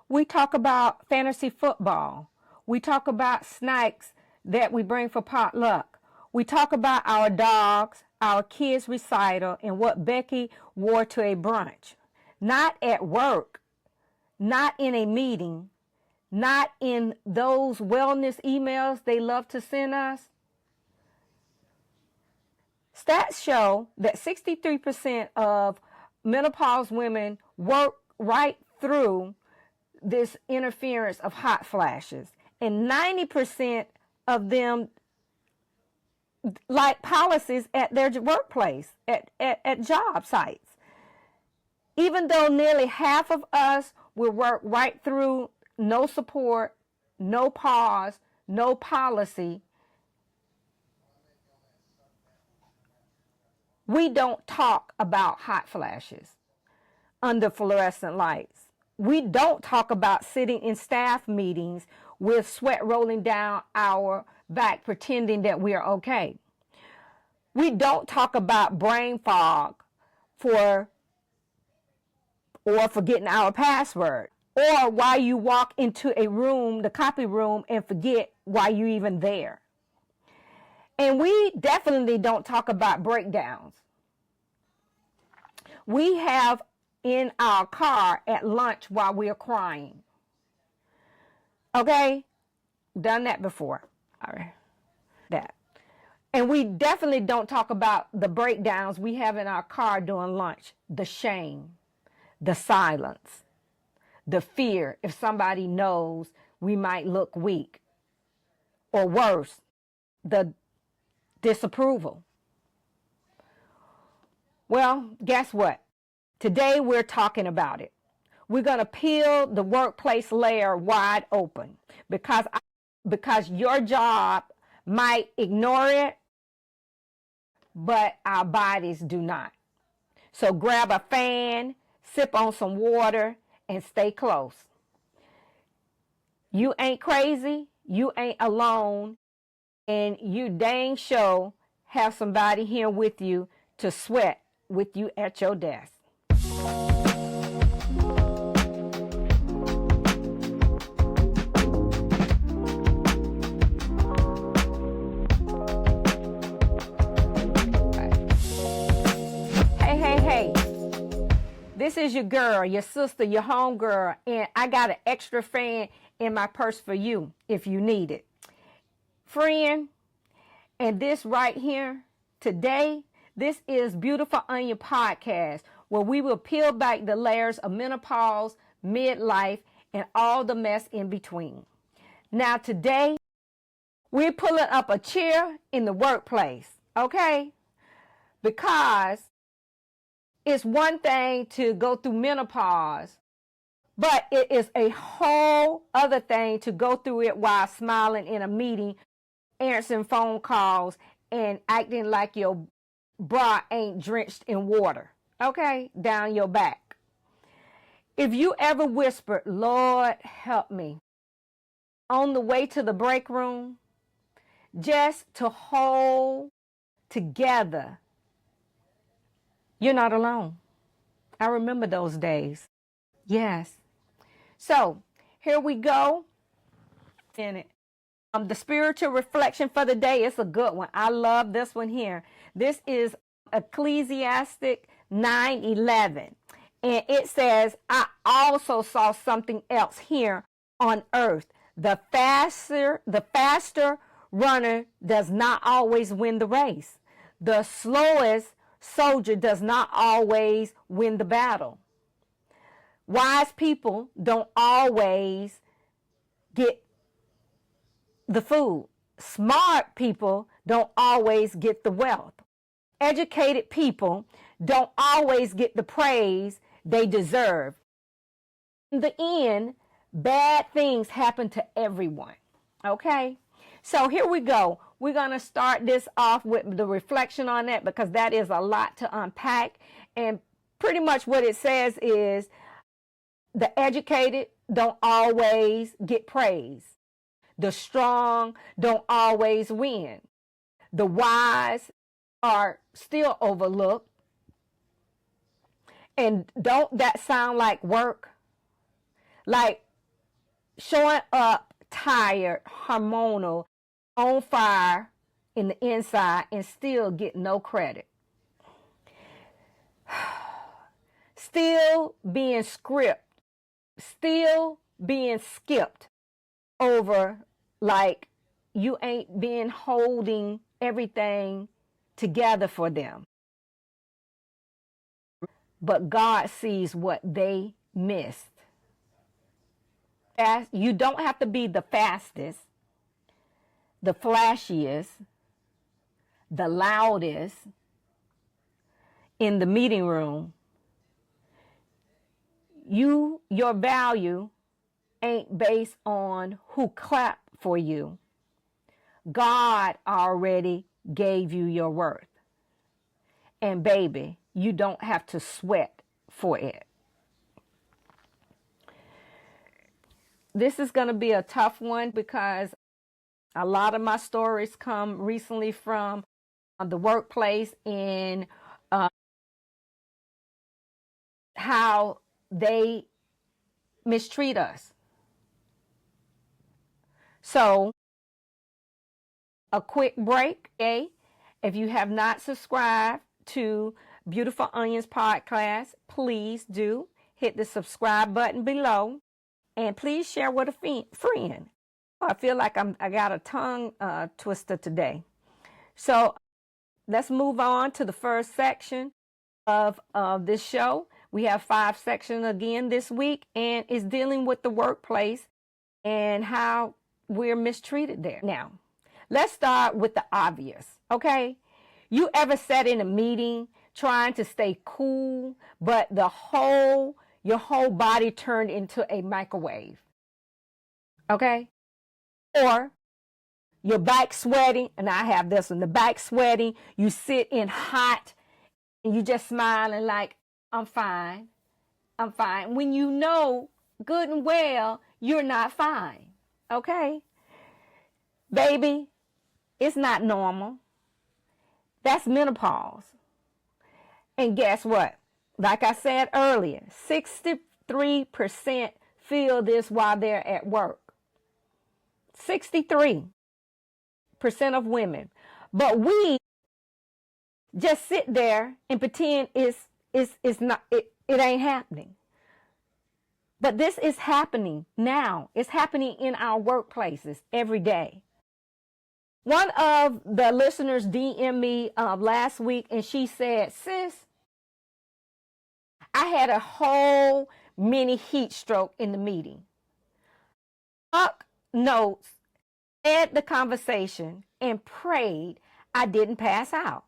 We talk about fantasy football. We talk about snacks that we bring for potluck. We talk about our dogs, our kids' recital, and what Becky wore to a brunch. Not at work, not in a meeting, not in those wellness emails they love to send us. Stats show that 63% of menopause women work right through this interference of hot flashes, and 90% of them like policies at their workplace, at job sites. Even though nearly half of us will work right through no support, no pause, no policy, we don't talk about hot flashes under fluorescent lights. We don't talk about sitting in staff meetings with sweat rolling down our back pretending that we are okay. We don't talk about brain fog or forgetting our password, or why you walk into a room, the copy room, and forget why you're even there. And we definitely don't talk about breakdowns. We have in our car at lunch while we're crying. Okay? Done that before. All right. That. And we definitely don't talk about the breakdowns we have in our car during lunch. The shame, the silence, the fear if somebody knows we might look weak. Or worse, the disapproval. Well, guess what? Today we're talking about it. We're going to peel the workplace layer wide open because your job might ignore it, but our bodies do not. So grab a fan, sip on some water, and stay close. You ain't crazy, you ain't alone, and you dang sure have somebody here with you to sweat with you at your desk. Hey, this is your girl, your sister, your homegirl, and I got an extra fan in my purse for you if you need it. Friend, and this right here, today, this is Beautiful Onion Podcast, where we will peel back the layers of menopause, midlife, and all the mess in between. Now today, we're pulling up a chair in the workplace, okay? Because it's one thing to go through menopause, but it is a whole other thing to go through it while smiling in a meeting, answering phone calls, and acting like your bra ain't drenched in water, okay, down your back. If you ever whispered, Lord, help me, on the way to the break room, just to hold together, you're not alone. I remember those days. Yes. So here we go. In it. The spiritual reflection for the day is a good one. I love this one here. This is Ecclesiastic 9:11. And it says, I also saw something else here on earth. The faster runner does not always win the race. The slowest soldier does not always win the battle. Wise people don't always get the food. Smart people don't always get the wealth. Educated people don't always get the praise they deserve. In the end, bad things happen to everyone. Okay? So here we go. We're going to start this off with the reflection on that because that is a lot to unpack. And pretty much what it says is the educated don't always get praise. The strong don't always win. The wise are still overlooked. And don't that sound like work? Like showing up tired, hormonal, on fire in the inside, and still get no credit. Still being skipped over, like you ain't been holding everything together for them. But God sees what they missed. You don't have to be the fastest, the flashiest, the loudest in the meeting room. Your value ain't based on who clapped for you. God already gave you your worth. And baby, you don't have to sweat for it. This is going to be a tough one because a lot of my stories come recently from the workplace and how they mistreat us. So, a quick break, okay? If you have not subscribed to Beautiful Onions podcast, please do hit the subscribe button below, and please share with a friend. I feel like I got a tongue twister today. So let's move on to the first section of this show. We have 5 sections again this week, and it's dealing with the workplace and how we're mistreated there. Now, let's start with the obvious, okay? You ever sat in a meeting trying to stay cool, but your whole body turned into a microwave, okay? Or your back sweating, and I have this one, the back sweating, you sit in hot, and you just smiling like, I'm fine, when you know good and well you're not fine, okay? Baby, it's not normal. That's menopause. And guess what? Like I said earlier, 63% feel this while they're at work. 63% of women. But we just sit there and pretend it's not, it ain't happening. But this is happening now. It's happening in our workplaces every day. One of the listeners DM'd me last week, and she said, sis, I had a whole mini heat stroke in the meeting. Took notes, led the conversation, and prayed I didn't pass out.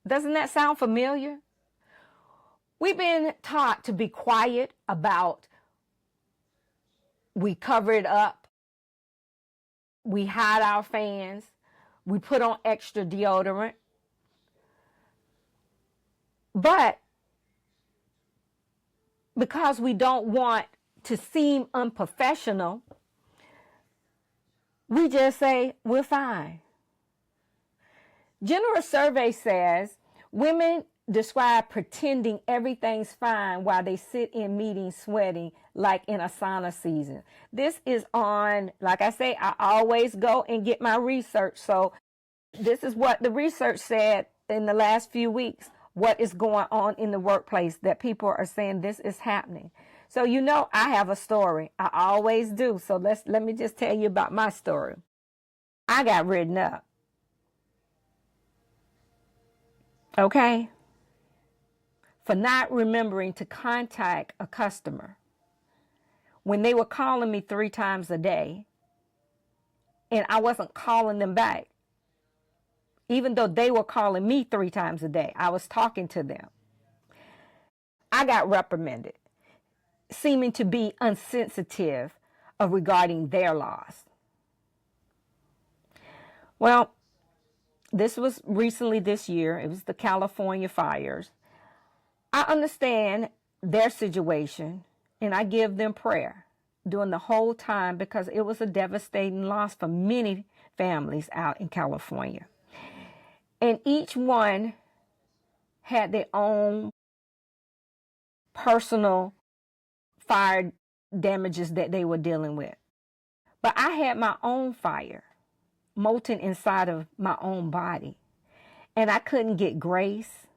Doesn't that sound familiar? We've been taught to be quiet about, we cover it up, we hide our fans, we put on extra deodorant. But because we don't want to seem unprofessional, we just say, we're fine. General survey says women describe pretending everything's fine while they sit in meetings sweating like in a sauna season. This is on, like I say, I always go and get my research. So this is what the research said in the last few weeks, what is going on in the workplace, that people are saying this is happening. So you know I have a story. I always do. So let me just tell you about my story. I got written up. Okay? For not remembering to contact a customer when they were calling me 3 times a day and I wasn't calling them back. Even though they were calling me 3 times a day, I was talking to them. I got reprimanded, seeming to be insensitive regarding their loss. Well, this was recently this year. It was the California fires. I understand their situation, and I give them prayer during the whole time because it was a devastating loss for many families out in California. And each one had their own personal fire damages that they were dealing with. But I had my own fire molten inside of my own body, and I couldn't get grace,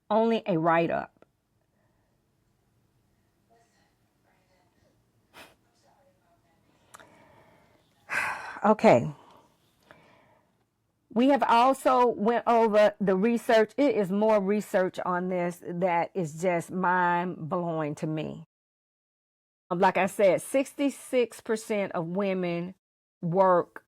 only a write-up. Okay. We have also went over the research. It is more research on this that is just mind-blowing to me. Like I said, 66% of women work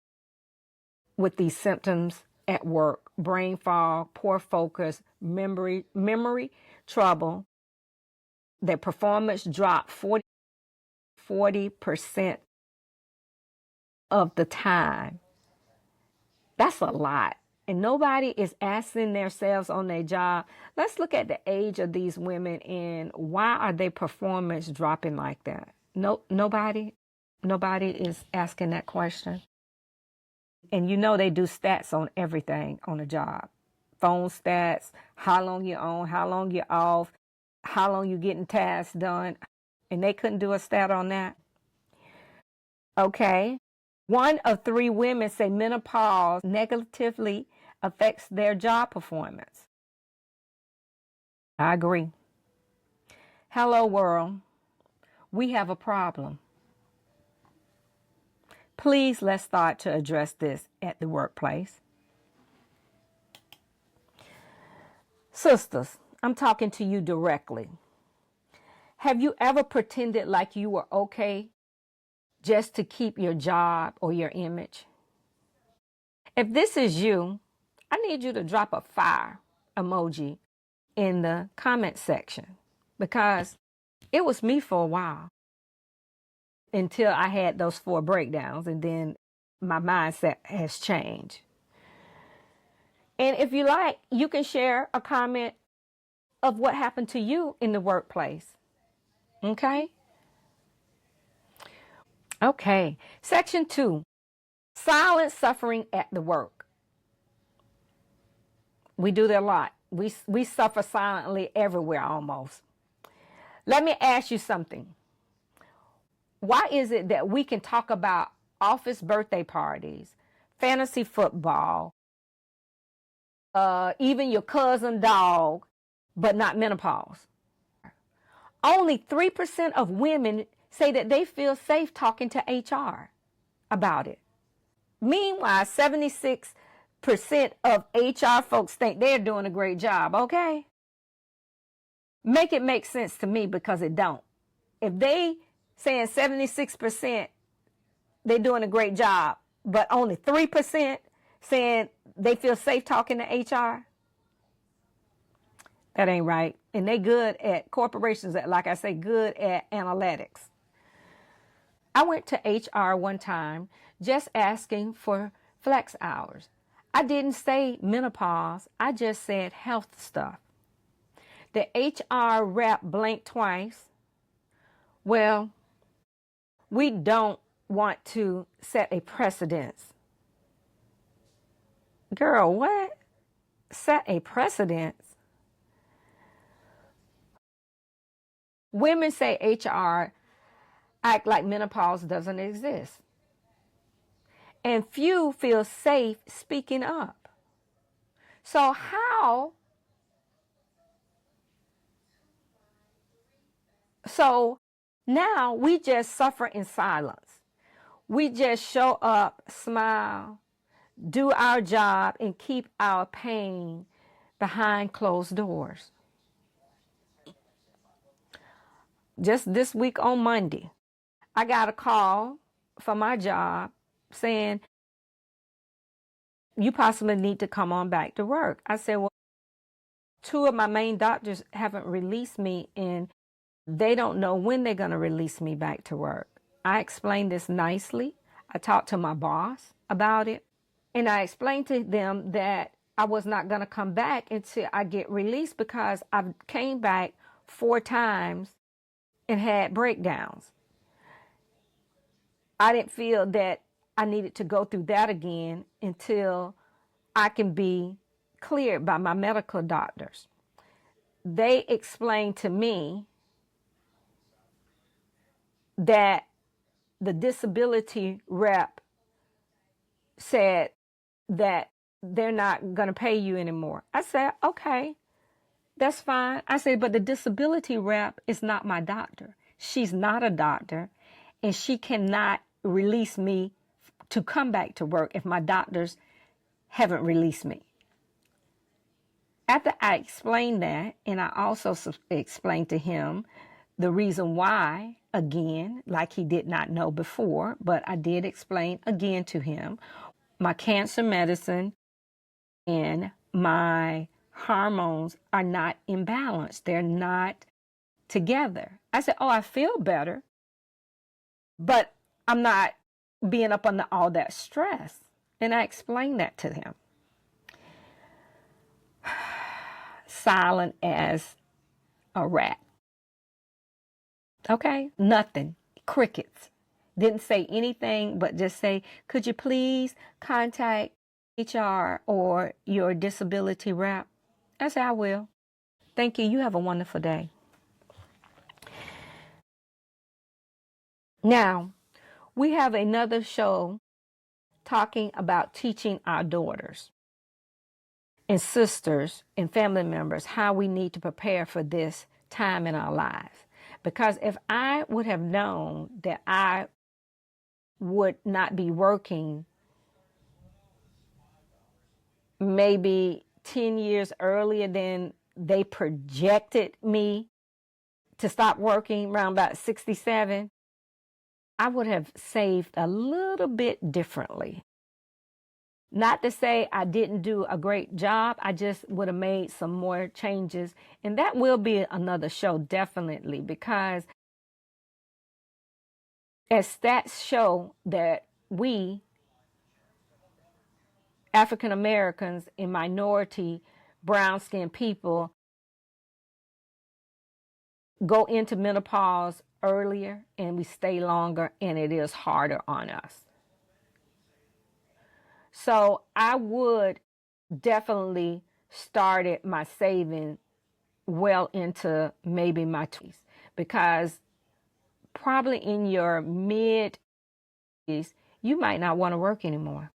with these symptoms at work: brain fog, poor focus, memory trouble. Their performance dropped 40% of the time. That's a lot. And nobody is asking themselves on their job, let's look at the age of these women and why are their performance dropping like that? Nobody is asking that question. And you know they do stats on everything on the job. Phone stats, how long you're on, how long you're off, how long you're getting tasks done. And they couldn't do a stat on that. Okay. 1 of 3 women say menopause negatively affects their job performance. I agree. Hello, world. We have a problem. Please, let's start to address this at the workplace. Sisters, I'm talking to you directly. Have you ever pretended like you were okay just to keep your job or your image? If this is you, I need you to drop a fire emoji in the comment section, because it was me for a while until I had those 4 breakdowns, and then my mindset has changed. And if you like, you can share a comment of what happened to you in the workplace. Okay? Okay. Section 2, silent suffering at the work. We do that a lot. We suffer silently everywhere almost. Let me ask you something. Why is it that we can talk about office birthday parties, fantasy football, even your cousin dog, but not menopause? Only 3% of women say that they feel safe talking to HR about it. Meanwhile, 76% of HR folks think they're doing a great job, okay? Make it make sense to me, because it don't. If they saying 76% they're doing a great job, but only 3% saying they feel safe talking to HR, that ain't right. And they good at corporations, that, like I say, good at analytics. I went to HR one time just asking for flex hours. I didn't say menopause. I just said health stuff. The HR rep blinked twice. Well, we don't want to set a precedence. Girl, what? Set a precedence? Women say HR act like menopause doesn't exist. And few feel safe speaking up. So now we just suffer in silence. We just show up, smile, do our job, and keep our pain behind closed doors. Just this week on Monday, I got a call from my job saying, you possibly need to come on back to work. I said, well, 2 of my main doctors haven't released me, and they don't know when they're going to release me back to work. I explained this nicely. I talked to my boss about it, and I explained to them that I was not going to come back until I get released, because I came back 4 times and had breakdowns. I didn't feel that I needed to go through that again until I can be cleared by my medical doctors. They explained to me that the disability rep said that they're not going to pay you anymore. I said, okay, that's fine. I said, but the disability rep is not my doctor. She's not a doctor, and she cannot release me to come back to work if my doctors haven't released me. After I explained that, and I also explained to him the reason why, again, like he did not know before, but I did explain again to him, my cancer medicine and my hormones are not imbalanced. They're not together. I said, oh, I feel better, but I'm not being up under all that stress. And I explained that to him. Silent as a rat. Okay? Nothing. Crickets. Didn't say anything, but just say, could you please contact HR or your disability rep? I said, I will. Thank you. You have a wonderful day. Now, we have another show talking about teaching our daughters and sisters and family members how we need to prepare for this time in our lives. Because if I would have known that I would not be working maybe 10 years earlier than they projected me to stop working around about 67, I would have saved a little bit differently. Not to say I didn't do a great job, I just would have made some more changes. And that will be another show, definitely, because as stats show that we, African Americans and minority brown-skinned people, go into menopause earlier and we stay longer, and it is harder on us. So I would definitely started my saving well into maybe my 20s, because probably in your mid-20s, you might not want to work anymore.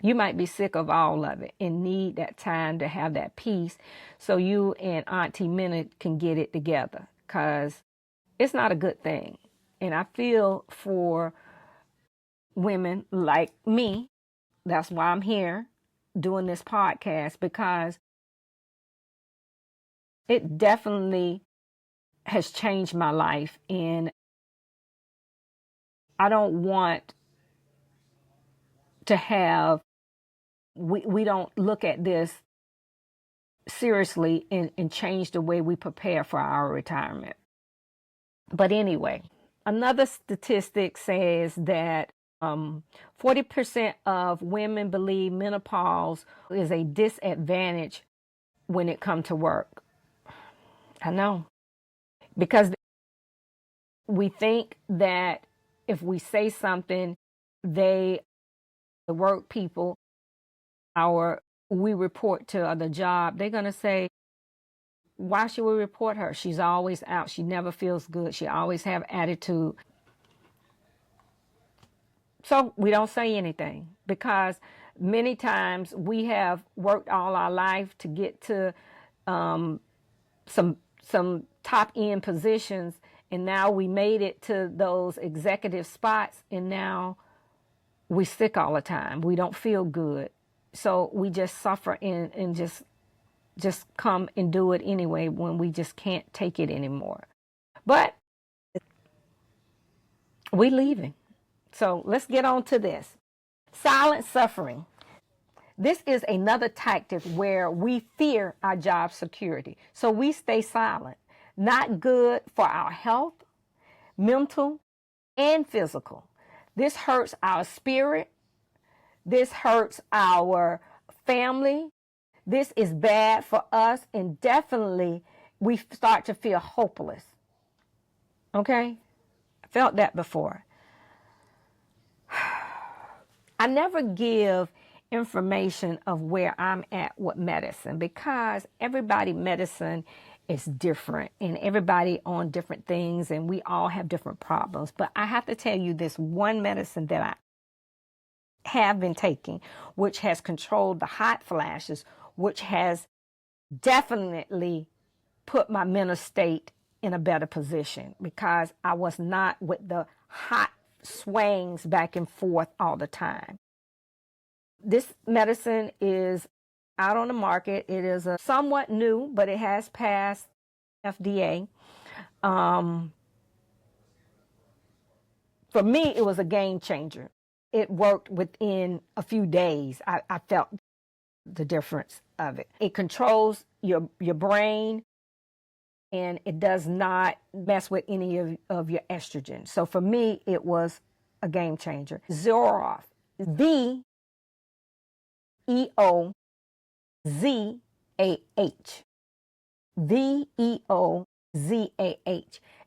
You might be sick of all of it and need that time to have that peace so you and Auntie Minna can get it together, because it's not a good thing. And I feel for women like me. That's why I'm here doing this podcast, because it definitely has changed my life. And I don't want to have, we don't look at this seriously and change the way we prepare for our retirement. But anyway, another statistic says that 40% of women believe menopause is a disadvantage when it comes to work. I know. Because we think that if we say something, the work people, we report to the job, they're going to say, why should we report her? She's always out. She never feels good. She always have attitude. So we don't say anything, because many times we have worked all our life to get to some top end positions, and now we made it to those executive spots, and now we're sick all the time. We don't feel good. So we just suffer and just come and do it anyway when we just can't take it anymore. But we're leaving. So let's get on to this. Silent suffering. This is another tactic where we fear our job security. So we stay silent. Not good for our health, mental, and physical. This hurts our spirit. This hurts our family. This is bad for us, and definitely we start to feel hopeless. Okay? I felt that before. I never give information of where I'm at with medicine, because everybody medicine is different, and everybody on different things, and we all have different problems. But I have to tell you this one medicine that I have been taking, which has controlled the hot flashes, which has definitely put my mental state in a better position, because I was not with the hot swings back and forth all the time. This medicine is out on the market. It is a somewhat new, but it has passed FDA. For me, it was a game changer. It worked within a few days. I felt the difference of it. It controls your brain, and it does not mess with any of your estrogen. So for me, it was a game changer. Zoroff, V-E-O-Z-A-H. V-E-O-Z-A-H.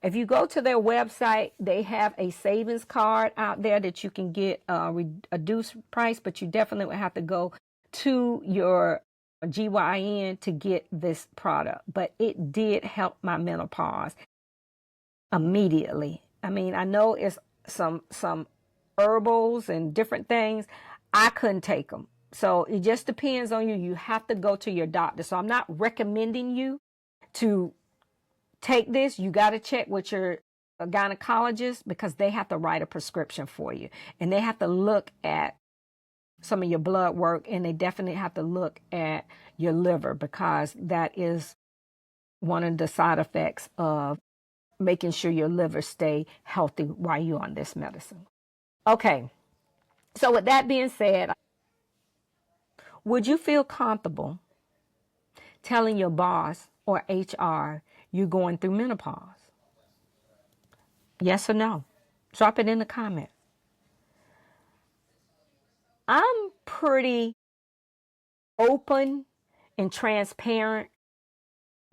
If you go to their website, they have a savings card out there that you can get a reduced price, but you definitely would have to go to your GYN to get this product. But it did help my menopause immediately. I mean, I know it's some herbals and different things. I couldn't take them. So it just depends on you. You have to go to your doctor. So I'm not recommending you to take this. You got to check with your gynecologist, because they have to write a prescription for you, and they have to look at some of your blood work, and they definitely have to look at your liver, because that is one of the side effects of making sure your liver stay healthy while you're on this medicine. Okay, so with that being said, would you feel comfortable telling your boss or HR you're going through menopause? Yes or no? Drop it in the comment. I'm pretty open and transparent,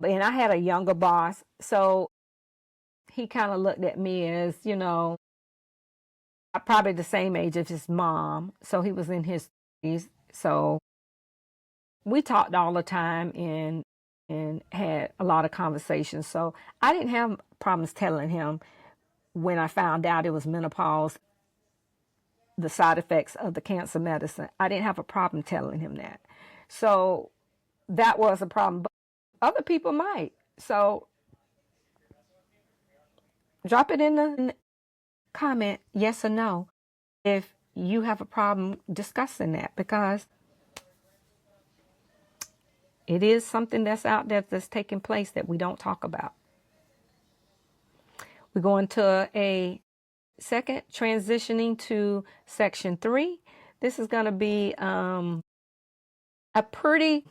and I had a younger boss, so he kind of looked at me as, I'm probably the same age as his mom, so he was in his 30s. So we talked all the time and had a lot of conversations. So I didn't have problems telling him when I found out it was menopause, the side effects of the cancer medicine. I didn't have a problem telling him that. So that was a problem, but other people might. So drop it in the comment, yes or no, if you have a problem discussing that, because it is something that's out there that's taking place that we don't talk about. We're going to a second, transitioning to section 3. This is going to be a pretty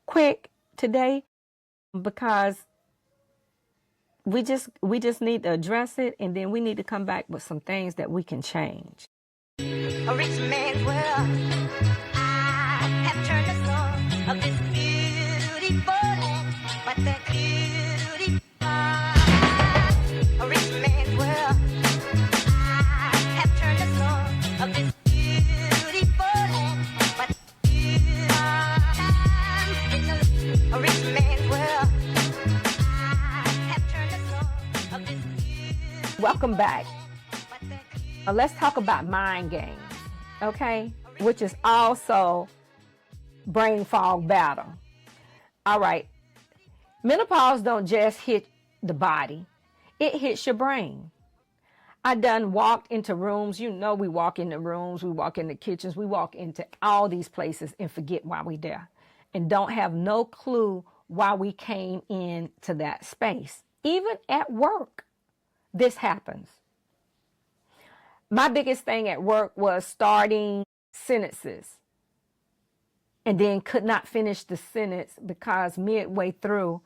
quick today, because we just need to address it, and then we need to come back with some things that we can change. A rich man's world. I have turned the soul of this beautiful land, but that beauty. A rich man's world. I have turned the soul of this beautiful land, but a rich man's world. Welcome back. Let's talk about mind games, okay? Which is also brain fog battle. All right. Menopause don't just hit the body. It hits your brain. I done walked into rooms. We walk into rooms, we walk into kitchens, we walk into all these places and forget why we there, and don't have no clue why we came into that space. Even at work, this happens. My biggest thing at work was starting sentences and then could not finish the sentence because midway through,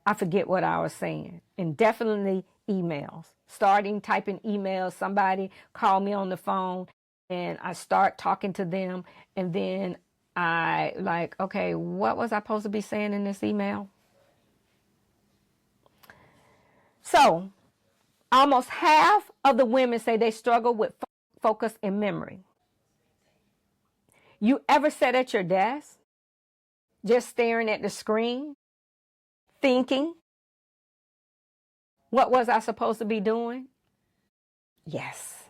I forget what I was saying. And definitely emails. Typing emails, somebody called me on the phone and I start talking to them, and then I okay, what was I supposed to be saying in this email? So almost half of the women say they struggle with focus and memory. You ever sat at your desk just staring at the screen, thinking, what was I supposed to be doing? Yes.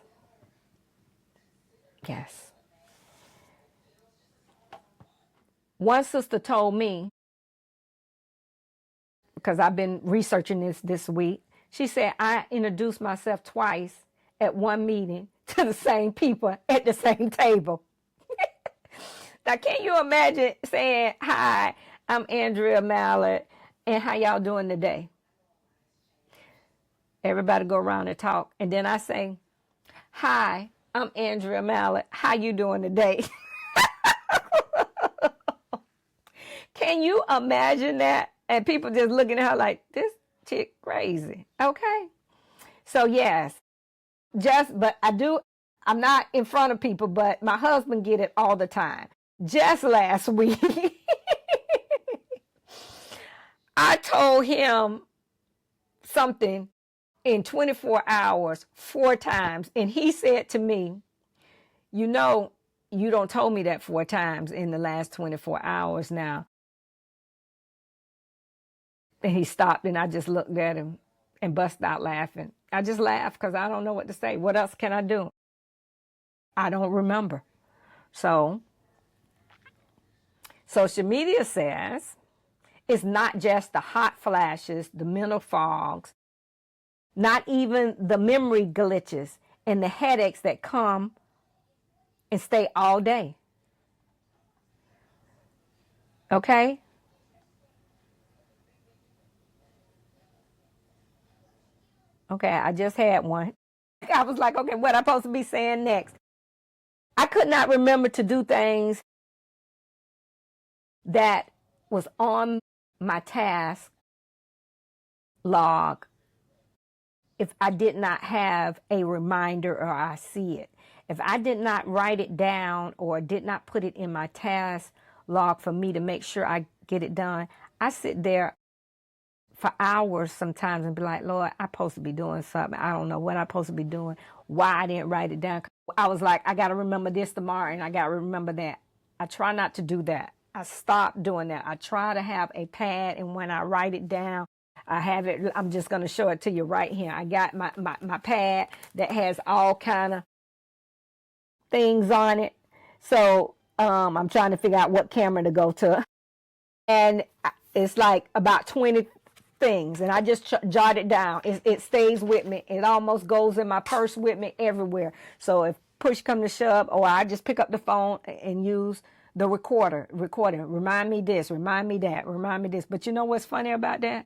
Yes. One sister told me, because I've been researching this week, she said, I introduced myself twice at one meeting to the same people at the same table. Now, can you imagine saying, hi, I'm Andrea Mallard, and how y'all doing today? Everybody go around and talk. And then I say, hi, I'm Andrea Mallard. How you doing today? Can you imagine that? And people just looking at her like, this chick crazy. Okay. So yes, but I'm not in front of people, but my husband get it all the time. Just last week, I told him something in 24 hours, 4 times. And he said to me, you know, you don't told me that 4 times in the last 24 hours now. And he stopped and I just looked at him and busted out laughing. I just laughed because I don't know what to say. What else can I do? I don't remember. So social media says it's not just the hot flashes, the mental fogs, not even the memory glitches and the headaches that come and stay all day. Okay? Okay, I just had one. I was like, okay, what am I supposed to be saying next? I could not remember to do things that was on my task log if I did not have a reminder or I see it. If I did not write it down or did not put it in my task log for me to make sure I get it done, I sit there for hours sometimes and be like, Lord, I'm supposed to be doing something. I don't know what I'm supposed to be doing, why I didn't write it down. I was like, I got to remember this tomorrow and I got to remember that. I try not to do that. I stopped doing that. I try to have a pad, and when I write it down, I have it. I'm just going to show it to you right here. I got my pad that has all kind of things on it. So I'm trying to figure out what camera to go to. And it's like about 20 things, and I just jot it down. It stays with me. It almost goes in my purse with me everywhere. So if push come to shove, or I just pick up the phone and use the recording. Remind me this, remind me that, remind me this. But you know what's funny about that?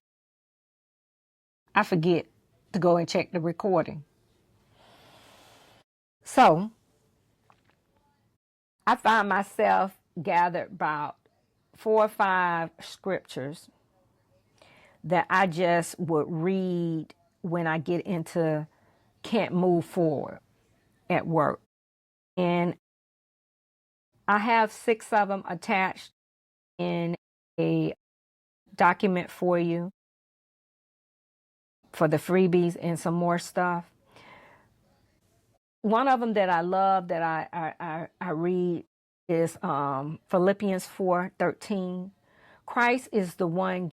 I forget to go and check the recording. So I find myself gathered about 4 or 5 scriptures that I just would read when I get into can't move forward at work. And I have 6 of them attached in a document for you for the freebies and some more stuff. One of them that I love that I read is Philippians 4:13. Christ is the one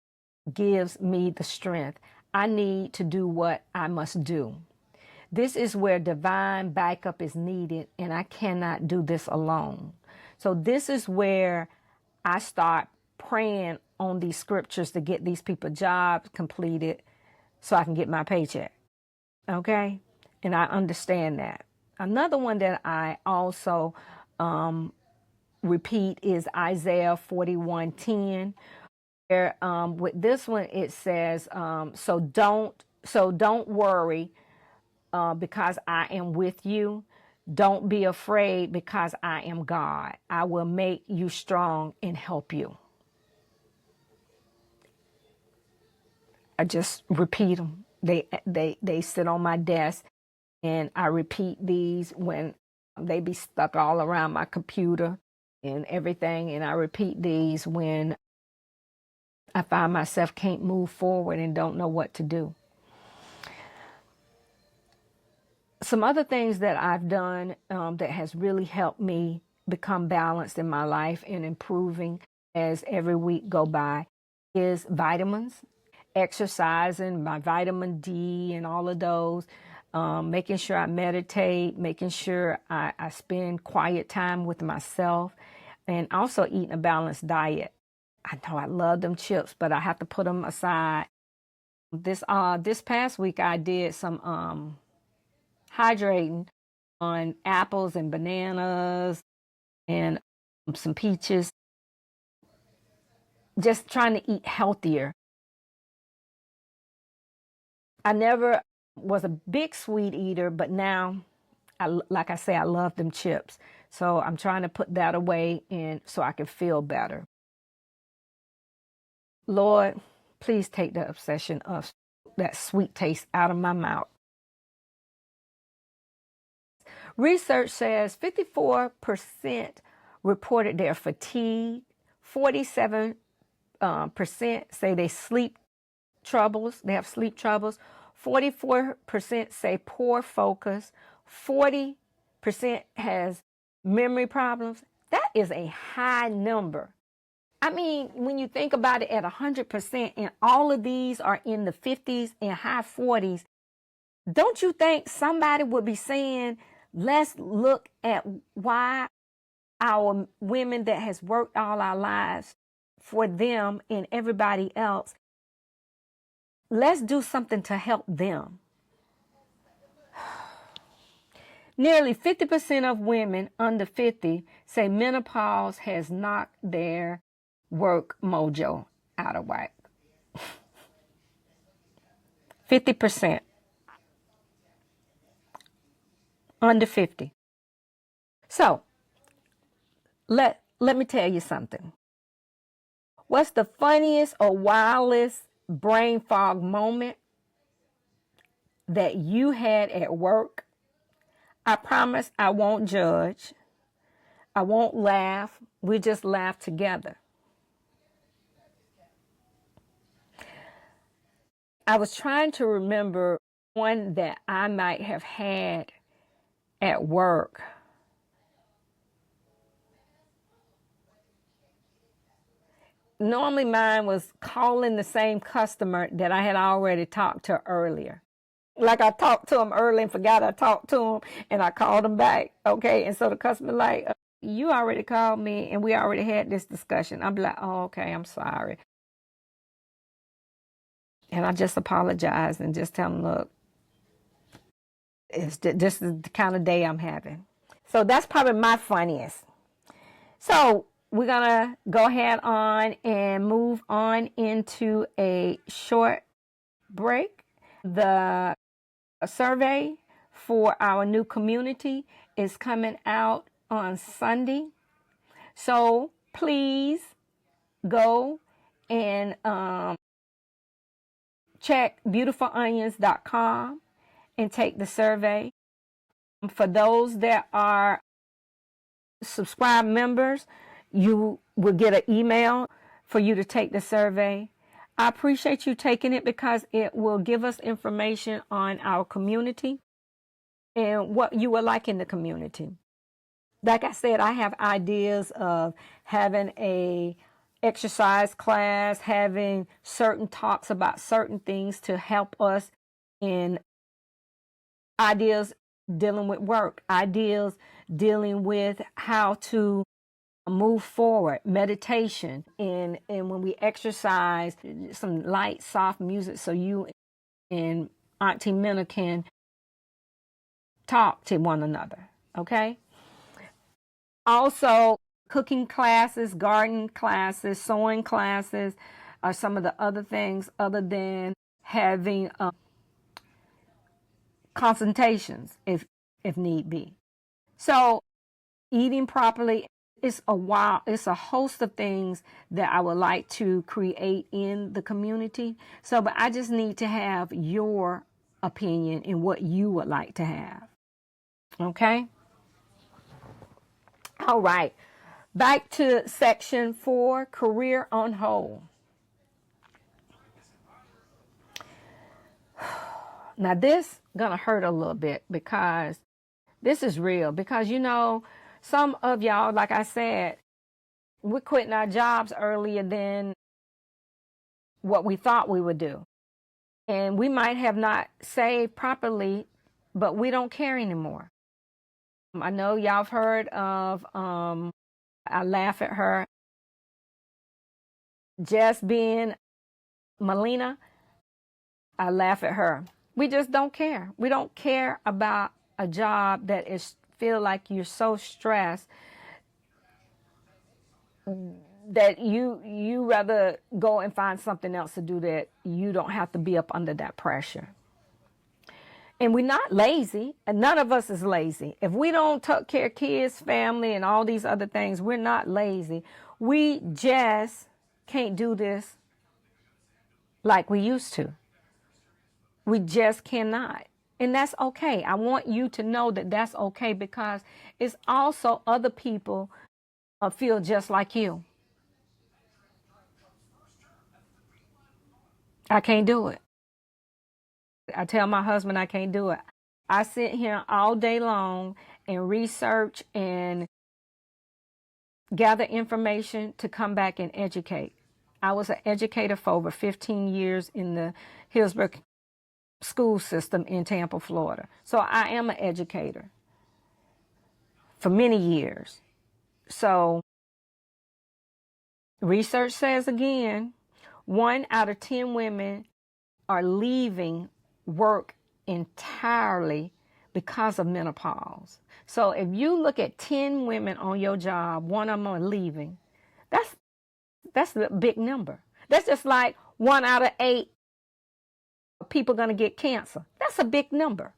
gives me the strength. I need to do what I must do. This is where divine backup is needed, and I cannot do this alone. So this is where I start praying on these scriptures to get these people jobs completed so I can get my paycheck. Okay? And I understand that. Another one that I also repeat is Isaiah 41:10. Where with this one it says, so don't worry because I am with you. Don't be afraid because I am God. I will make you strong and help you. I just repeat them. They sit on my desk, and I repeat these when they be stuck all around my computer and everything. And I repeat these when I find myself can't move forward and don't know what to do. Some other things that I've done that has really helped me become balanced in my life and improving as every week go by is vitamins, exercising, my vitamin D and all of those, making sure I meditate, making sure I spend quiet time with myself, and also eating a balanced diet. I know I love them chips, but I have to put them aside. This past week I did some hydrating on apples and bananas and some peaches, just trying to eat healthier. I never was a big sweet eater, but now, like I say, I love them chips. So I'm trying to put that away and so I can feel better. Lord, please take the obsession of that sweet taste out of my mouth. Research says 54% reported they're fatigued, 47% say they have sleep troubles, 44% say poor focus, 40% has memory problems. That is a high number. I mean, when you think about it, at 100%, and all of these are in the 50s and high 40s, don't you think somebody would be saying, let's look at why our women that has worked all our lives for them and everybody else, let's do something to help them. Nearly 50% of women under 50 say menopause has knocked their work mojo out of whack. 50% under 50. So let me tell you something. What's the funniest or wildest brain fog moment that you had at work? I promise I won't judge. I won't laugh. We just laugh together. I was trying to remember one that I might have had at work. Normally mine was calling the same customer that I had already talked to earlier. Like I talked to him early and forgot I talked to him, and I called him back. Okay. And so the customer like, you already called me and we already had this discussion. I'm like, oh, okay, I'm sorry. And I just apologized and just tell him, look, this is the kind of day I'm having. So that's probably my funniest. So we're going to go ahead on and move on into a short break. The survey for our new community is coming out on Sunday. So please go and check beautifulonions.com and take the survey. For those that are subscribed members, you will get an email for you to take the survey. I appreciate you taking it because it will give us information on our community and what you would like in the community. Like I said, I have ideas of having a exercise class, having certain talks about certain things to help us in ideas dealing with work, ideas dealing with how to move forward, meditation, and when we exercise, some light, soft music so you and Auntie Minna can talk to one another, okay? Also, cooking classes, garden classes, sewing classes are some of the other things other than having consultations if need be. So eating properly, it's a host of things that I would like to create in the community. So, but I just need to have your opinion and what you would like to have. Okay? All right. Back to section 4, career on hold. Now this gonna hurt a little bit because this is real. Because, you know, some of y'all, like I said, we're quitting our jobs earlier than what we thought we would do. And we might have not saved properly, but we don't care anymore. I know y'all have heard of, I laugh at her, just being Melina. I laugh at her. We just don't care. We don't care about a job that is feel like you're so stressed that you rather go and find something else to do that you don't have to be up under that pressure. And we're not lazy, and none of us is lazy. If we don't take care of kids, family, and all these other things, we're not lazy. We just can't do this like we used to. We just cannot. And that's okay. I want you to know that that's okay, because it's also other people feel just like you. I can't do it. I tell my husband I can't do it. I sit here all day long and research and gather information to come back and educate. I was an educator for over 15 years in the Hillsborough school system in Tampa, Florida. So I am an educator for many years. So research says again, 1 out of 10 women are leaving work entirely because of menopause. So if you look at 10 women on your job, 1 of them are leaving. That's a big number. That's just like 1 out of 8 people going to get cancer. That's a big number.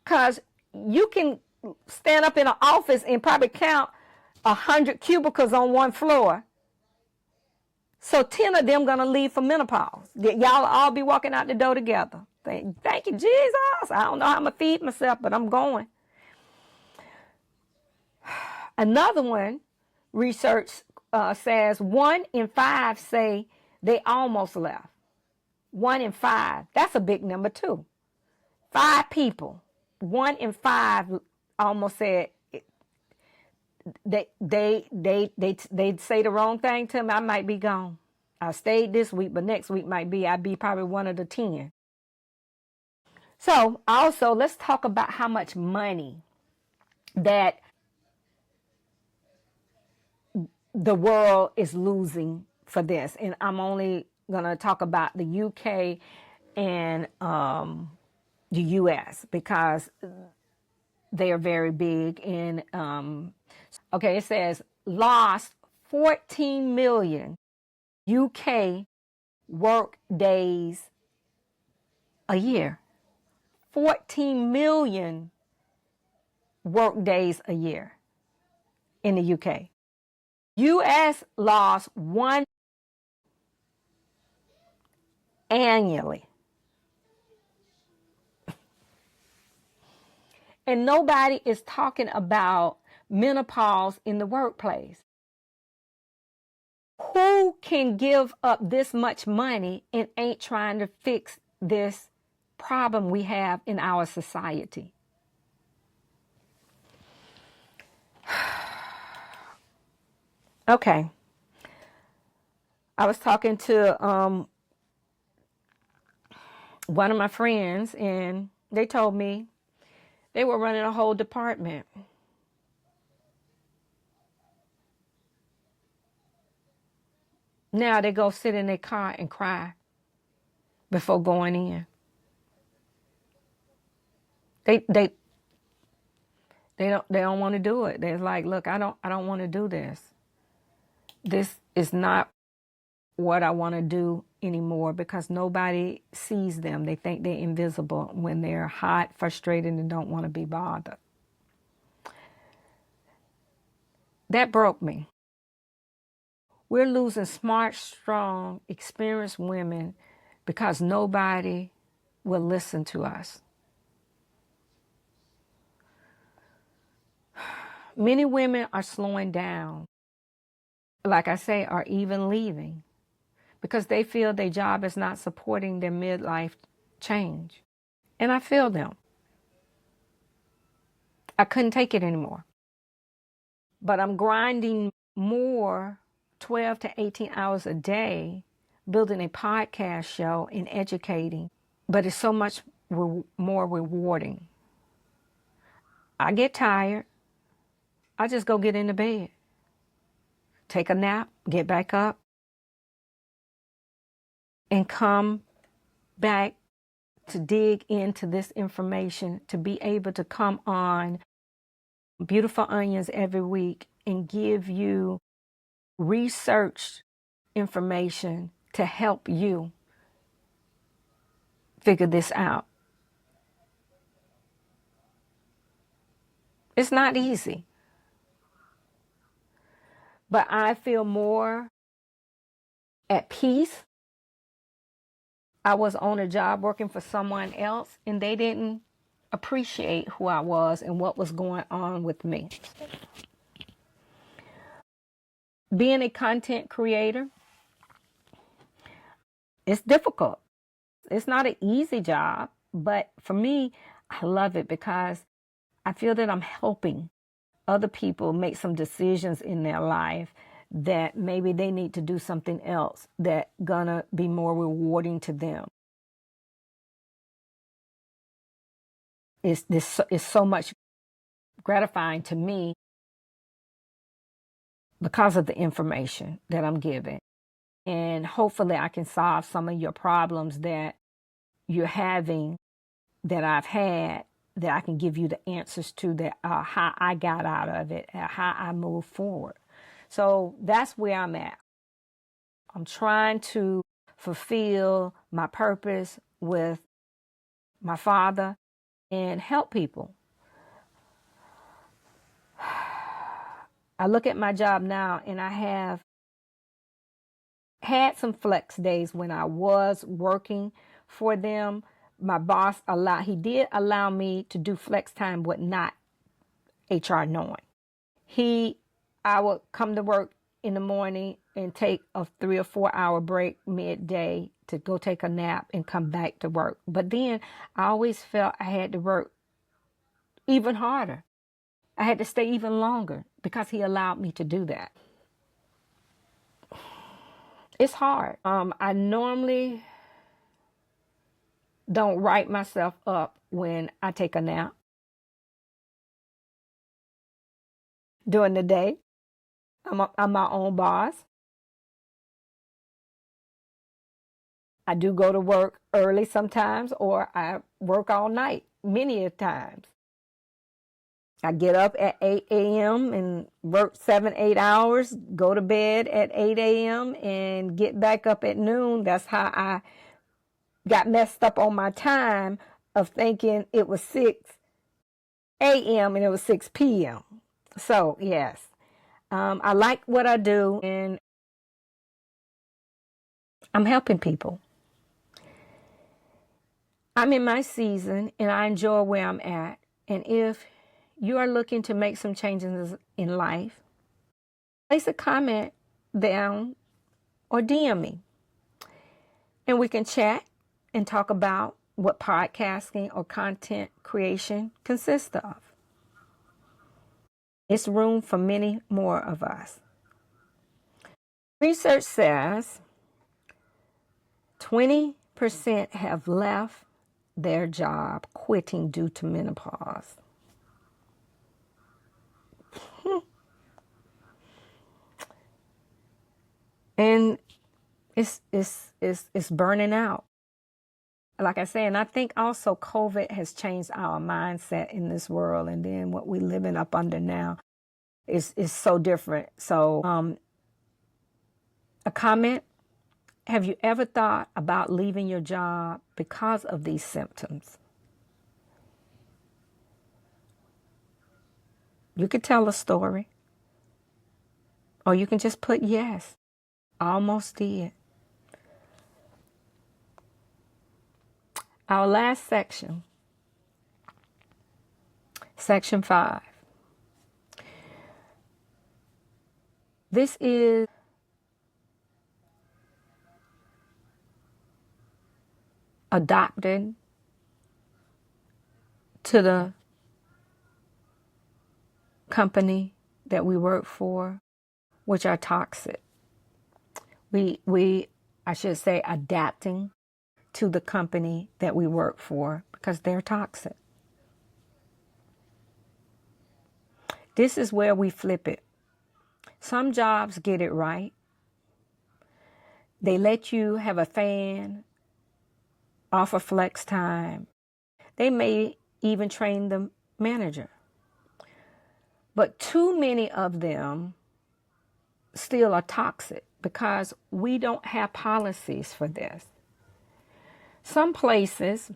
Because you can stand up in an office and probably count 100 cubicles on one floor. So 10 of them going to leave for menopause. Y'all all be walking out the door together. Thank you, Jesus. I don't know how I'm going to feed myself, but I'm going. Another one, research says 1 in 5 say they almost left. 1 in 5. That's a big number too. 5 people. 1 in 5 almost said they say the wrong thing to me. I might be gone. I stayed this week, but next week I'd be probably 1 of the 10. So also, let's talk about how much money that the world is losing for this. And I'm only going to talk about the UK and the US because they are very big. And okay, it says lost 14 million UK work days a year. 14 million work days a year in the UK. US lost 1 annually. And nobody is talking about menopause in the workplace. Who can give up this much money and ain't trying to fix this problem we have in our society? Okay. I was talking to one of my friends, and they told me they were running a whole department. Now they go sit in their car and cry before going in. They don't want to do it. They're like, look, I don't want to do this. This is not what I want to do anymore, because nobody sees them. They think they're invisible when they're hot, frustrated, and don't want to be bothered. That broke me. We're losing smart, strong, experienced women because nobody will listen to us. Many women are slowing down, like I say, are even leaving because they feel their job is not supporting their midlife change. And I feel them. I couldn't take it anymore. But I'm grinding more, 12 to 18 hours a day, building a podcast show and educating. But it's so much more rewarding. I get tired. I just go get into bed, take a nap, get back up, and come back to dig into this information, to be able to come on Beautiful Onions every week and give you researched information to help you figure this out. It's not easy, but I feel more at peace. I was on a job working for someone else, and they didn't appreciate who I was and what was going on with me. Being a content creator, it's difficult. It's not an easy job, but for me, I love it because I feel that I'm helping other people make some decisions in their life that maybe they need to do something else that's gonna be more rewarding to them. It's so much gratifying to me because of the information that I'm giving. And hopefully I can solve some of your problems that you're having, that I've had, that I can give you the answers to, that how I got out of it, how I move forward. So that's where I'm at. I'm trying to fulfill my purpose with my Father and help people. I look at my job now, and I have had some flex days when I was working for them. My boss did allow me to do flex time, but not HR knowing. I would come to work in the morning and take a 3 or 4 hour break midday to go take a nap and come back to work. But then I always felt I had to work even harder. I had to stay even longer because he allowed me to do that. It's hard. I normally don't write myself up when I take a nap during the day. I'm my own boss. I do go to work early sometimes, or I work all night many times. I get up at 8 a.m. and work 7-8 hours, go to bed at 8 a.m. and get back up at noon. That's how I got messed up on my time of thinking it was 6 a.m. and it was 6 p.m. So, yes, I like what I do, and I'm helping people. I'm in my season, and I enjoy where I'm at. And if you are looking to make some changes in life, place a comment down or DM me, and we can chat and talk about what podcasting or content creation consists of. It's room for many more of us. Research says 20% have left their job quitting due to menopause. And it's burning out. Like I said, and I think also COVID has changed our mindset in this world, and then what we're living up under now is so different. So a comment: have you ever thought about leaving your job because of these symptoms? You could tell a story, or you can just put yes, almost did. Our last section, section 5. This is adopted to the company that we work for, which are toxic. I should say, adapting to the company that we work for because they're toxic. This is where we flip it. Some jobs get it right. They let you have a fan, offer flex time. They may even train the manager. But too many of them still are toxic because we don't have policies for this. Some places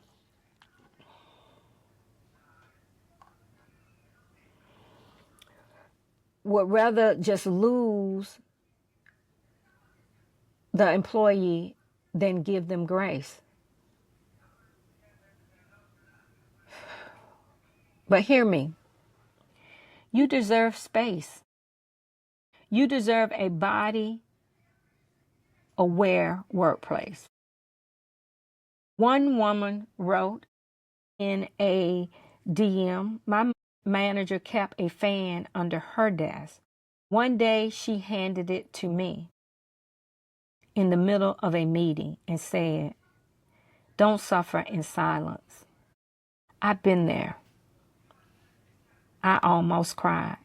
would rather just lose the employee than give them grace. But hear me. You deserve space. You deserve a body-aware workplace. One woman wrote in a DM, my manager kept a fan under her desk. One day she handed it to me in the middle of a meeting and said, "Don't suffer in silence." I've been there. I almost cried.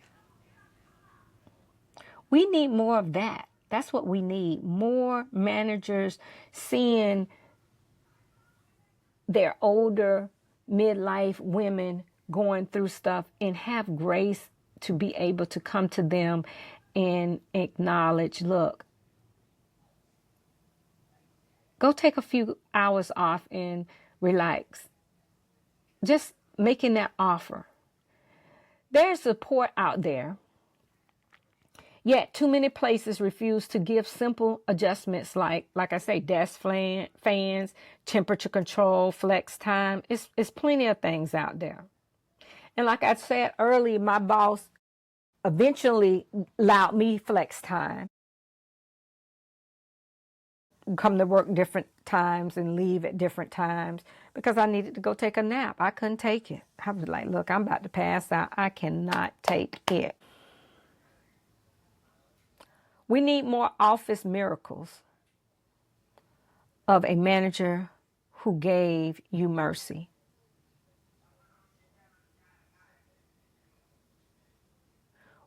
We need more of that. That's what we need. More managers seeing their older midlife women going through stuff and have grace to be able to come to them and acknowledge, look, go take a few hours off and relax. Just making that offer. There's support out there. Yet too many places refuse to give simple adjustments like I say, desk fans, temperature control, flex time. It's plenty of things out there. And like I said earlier, my boss eventually allowed me flex time. Come to work different times and leave at different times because I needed to go take a nap. I couldn't take it. I was like, look, I'm about to pass out. I cannot take it. We need more office miracles of a manager who gave you mercy.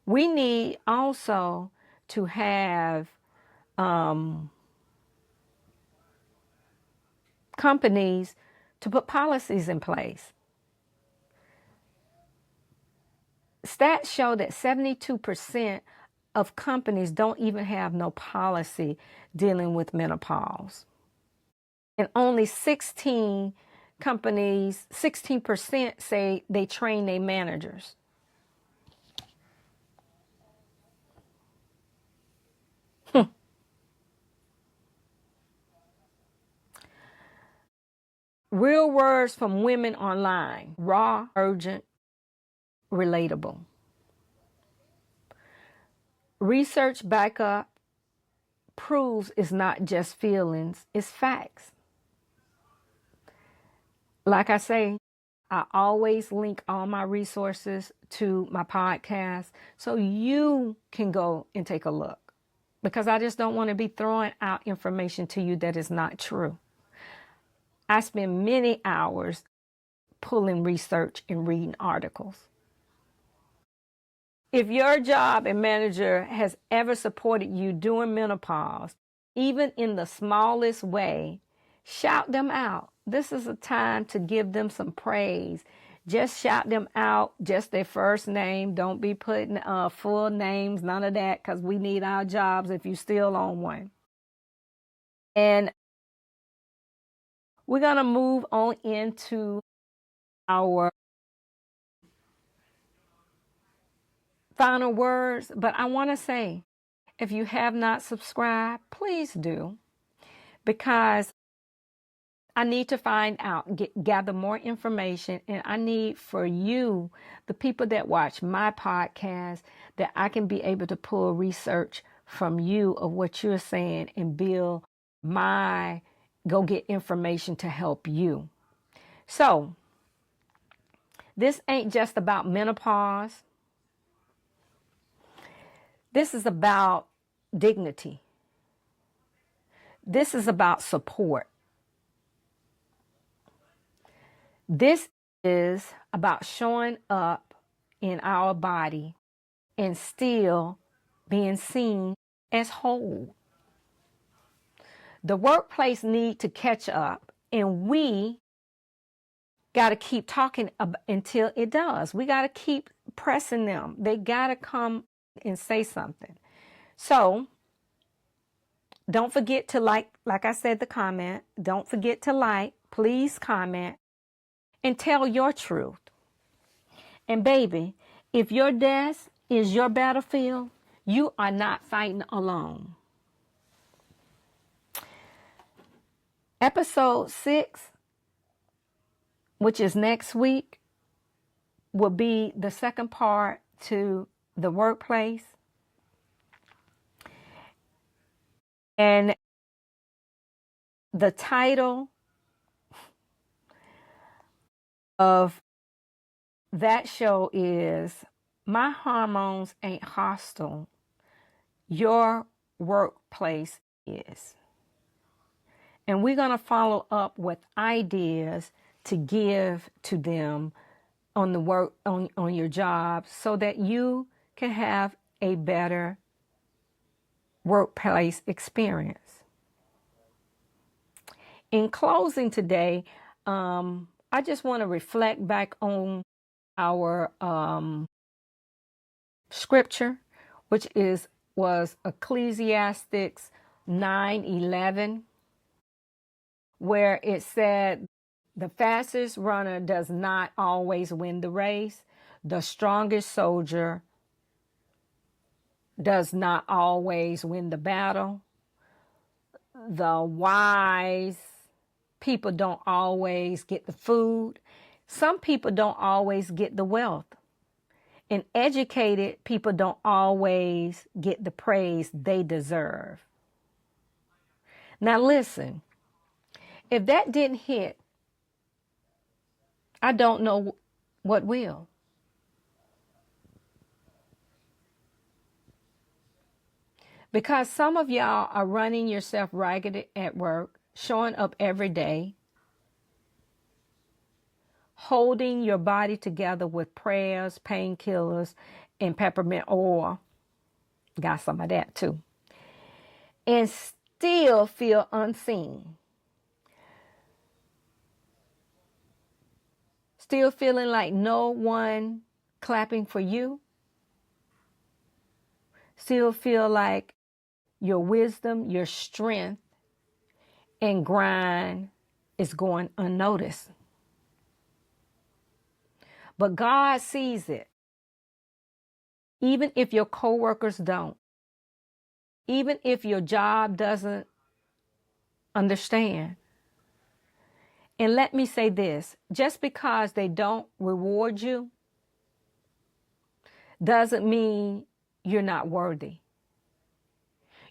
We need also to have companies to put policies in place. Stats show that 72% of companies don't even have no policy dealing with menopause. And only 16% say they train their managers. Real words from women online: raw, urgent, relatable. Research backup proves it's not just feelings, it's facts. Like I say, I always link all my resources to my podcast so you can go and take a look, because I just don't want to be throwing out information to you that is not true. I spend many hours pulling research and reading articles. If your job and manager has ever supported you during menopause, even in the smallest way, shout them out. This is a time to give them some praise. Just shout them out, just their first name. Don't be putting full names, none of that, because we need our jobs if you're still on one. And we're going to move on into our final words, but I want to say, if you have not subscribed, please do, because I need to find out, gather more information, and I need for you, the people that watch my podcast, that I can be able to pull research from you of what you're saying and go get information to help you. So, this ain't just about menopause. This is about dignity. This is about support. This is about showing up in our body and still being seen as whole. The workplace needs to catch up, and we got to keep talking until it does. We got to keep pressing them. They got to come and say something. So don't forget to like I said, the comment. Don't forget to like. Please comment and tell your truth. And baby, if your desk is your battlefield, you are not fighting alone. Episode 6, which is next week, will be the second part to the workplace. And the title of that show is My Hormones Ain't Hostile, Your Workplace Is. And we're going to follow up with ideas to give to them on the work on your job so that you can have a better workplace experience. In closing today, I just want to reflect back on our scripture, which was Ecclesiastes 9:11, where it said, the fastest runner does not always win the race. The strongest soldier does not always win the battle. The wise people don't always get the food. Some people don't always get the wealth. And educated people don't always get the praise they deserve. Now listen, if that didn't hit, I don't know what will. Because some of y'all are running yourself ragged at work, showing up every day, holding your body together with prayers, painkillers, and peppermint oil. Got some of that too. And still feel unseen. Still feeling like no one clapping for you. Still feel like your wisdom, your strength, and grind is going unnoticed. But God sees it. Even if your coworkers don't. Even if your job doesn't understand. And let me say this, just because they don't reward you doesn't mean you're not worthy.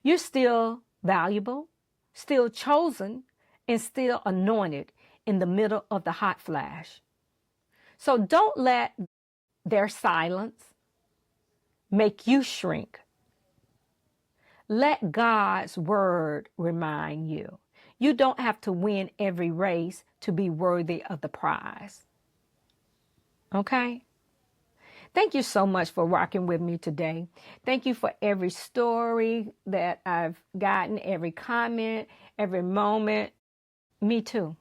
You're still valuable, still chosen, and still anointed in the middle of the hot flash. So don't let their silence make you shrink. Let God's word remind you. You don't have to win every race to be worthy of the prize. Okay? Thank you so much for rocking with me today. Thank you for every story that I've gotten, every comment, every moment. Me too.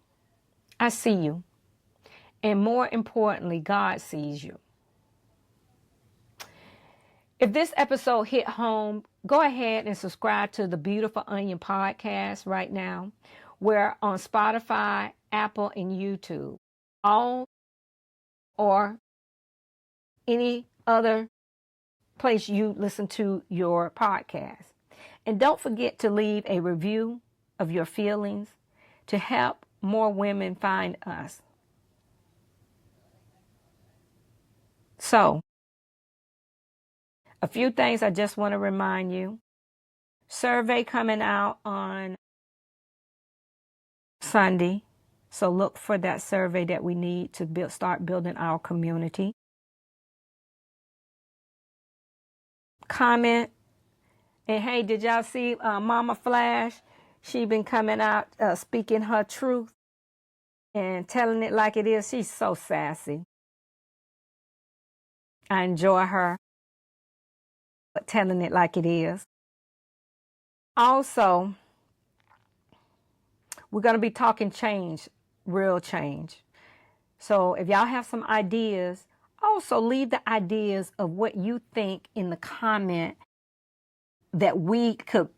I see you. And more importantly, God sees you. If this episode hit home, go ahead and subscribe to the Beautiful Onion podcast right now. We're on Spotify, Apple, and YouTube. All or any other place you listen to your podcast. And don't forget to leave a review of your feelings to help more women find us. So, a few things I just want to remind you. Survey coming out on Sunday. So look for that survey that we need to start building our community. Comment And hey, did y'all see Mama Flash? She been coming out speaking her truth and telling it like it is. She's so sassy. I enjoy her telling it like it is. Also, we're going to be talking change, real change. So if y'all have some ideas, also leave the ideas of what you think in the comment that we could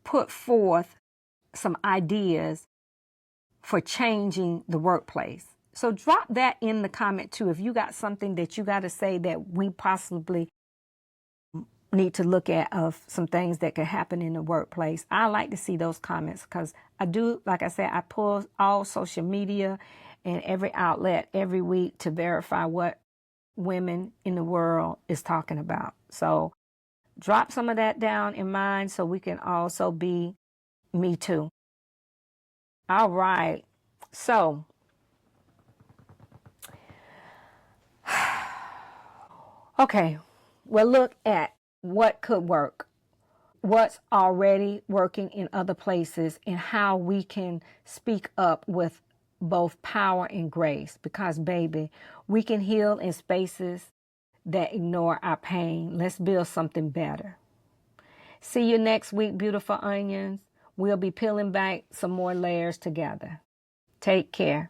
put forth some ideas for changing the workplace. So drop that in the comment too. If you got something that you got to say that we possibly need to look at of some things that could happen in the workplace, I like to see those comments because I do, like I said, I pull all social media and every outlet every week to verify what women in the world is talking about. So drop some of that down in mind so we can also be me too. All right. So okay, we'll look at what could work, what's already working in other places, and how we can speak up with both power and grace. Because, baby, we can heal in spaces that ignore our pain. Let's build something better. See you next week, beautiful onions. We'll be peeling back some more layers together. Take care.